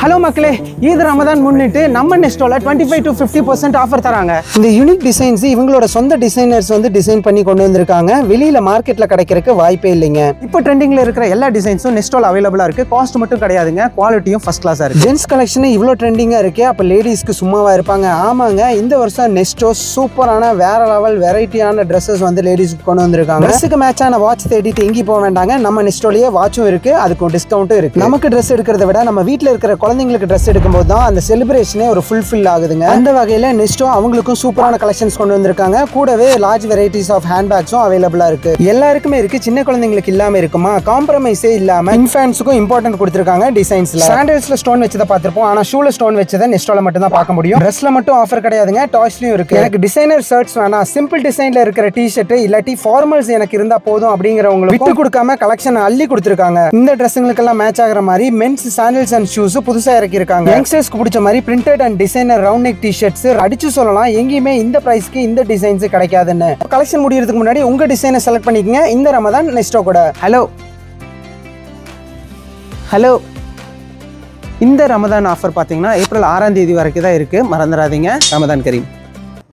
Hello மக்களே, ஈத் ரமதான் முன்னிட்டு நம்ம நெஸ்டோல 25 to 50% ஆஃபர் தராங்க. இந்த யூனிக் டிசைன்ஸ் இவங்களோட சொந்த டிசைனர்ஸ் வந்து டிசைன் பண்ணி கொண்டு வந்திருக்காங்க. வெளியில மார்க்கெட்ல கிடைக்கிறதுக்கு வாய்ப்பே இல்லைங்க. இப்போ ட்ரெண்டிங்ல இருக்கிற எல்லா டிசைன்ஸும் நெஸ்டோல அவைலபிளா இருக்கு. காஸ்ட் மட்டும் கிடையாதுங்க, குவாலிட்டியும் ஃபர்ஸ்ட் கிளாஸா இருக்கு. ஜென்ஸ் கலெக்ஷன் இவ்வளோ ட்ரெண்டிங்கா இருக்கு, அப்ப லேடிஸ்க்கு சும்மாவா இருப்பாங்க? ஆமாங்க, இந்த வருஷம் நெஸ்டோ சூப்பரான வேற லெவல் வெரைட்டியான ட்ரெஸ்ஸஸ் வந்து லேடிஸ்க்கு கொண்டு வந்திருக்காங்க. ட்ரெஸ்ஸுக்கு மேட்சான வாட்ச் தேடிட்டு எங்கி போக வேண்டாங்க, நம்ம நெஸ்டோலயே வாட்சும் இருக்கு, அதுக்கும் டிஸ்கவுண்ட்டும் இருக்கு. நமக்கு ட்ரெஸ் எடுக்கிறத விட நம்ம வீட்டில் இருக்கிற குழந்தைங்களுக்கு ட்ரெஸ் எடுக்கும்போது தான் அந்த செலிப்ரேஷனே ஒரு ஃபுல்ஃபில் ஆகுதுங்க. அந்த வகையில் நெஸ்டோ அவங்களுக்கும் சூப்பரான கலெக்ஷன்ஸ் கொண்டு வந்திருக்காங்க. கூடவே லார்ஜ் வெரைட்டிஸ் ஆஃப் ஹேண்ட்பேக்ஸும் அவைலபிளா இருக்கு. எல்லாருக்குமே இருக்கு, சின்ன குழந்தைங்களுக்கு இல்லாம இருக்குமா? காம்ப்ரமைஸே இல்லாம இன்ஃபேன்ட்ஸுக்கும் இம்பார்ட்டன்ட் கொடுத்திருக்காங்க. டிசைன்ஸ்ல சாண்டல்ஸ்ல ஸ்டோன் வச்சதை பார்த்திருப்போம், ஆனா ஷூல ஸ்டோன் வச்சதை நெஸ்டோல மட்டும் தான் பார்க்க முடியும். ட்ரெஸ்ல மட்டும் ஆஃபர் கிடையாதுங்க, டாய்ஸ்லயும் இருக்கு. எனக்கு டிசைனர் ஷர்ட்ஸ் வேணாம், சிம்பிள் டிசைன்ல இருக்கிற டிஷர்ட் இல்லாட்டி ஃபார்மல்ஸ் எனக்கு இருந்தா போதும் அப்படிங்கிறவங்களுக்கு விட்டு கொடுக்காம கலெக்ஷன் அள்ளி கொடுத்திருக்காங்க. இந்த ட்ரெஸ்ஸுங்களுக்கெல்லாம் மேட்ச் ஆகிற மாதிரி மென்ஸ் சாண்டல்ஸ் அண்ட் ஷூஸ் புதுசா இறக்கி இருக்காங்க. யங்ஸ்டர்ஸ்க்கு பிடிச்ச மாதிரி printed and designer round neck T-shirts அடிச்சு சொல்லலாம், எங்கேயுமே இந்த பிரைஸ்க்கு இந்த டிசைன்ஸ் கிடைக்காதுன்னு. கலெக்ஷன் முடியறதுக்கு முன்னாடி உங்க டிசைனை செலக்ட் பண்ணிக்கங்க இந்த ரமதான் நெஸ்டோ கூட. ஹலோ, இந்த ரமதான் ஆஃபர் பார்த்தீங்கன்னா ஏப்ரல் 6ஆம் தேதி வரைக்கும் தான் இருக்கு, மறந்துடாதீங்க. ரமதான் கரீம்.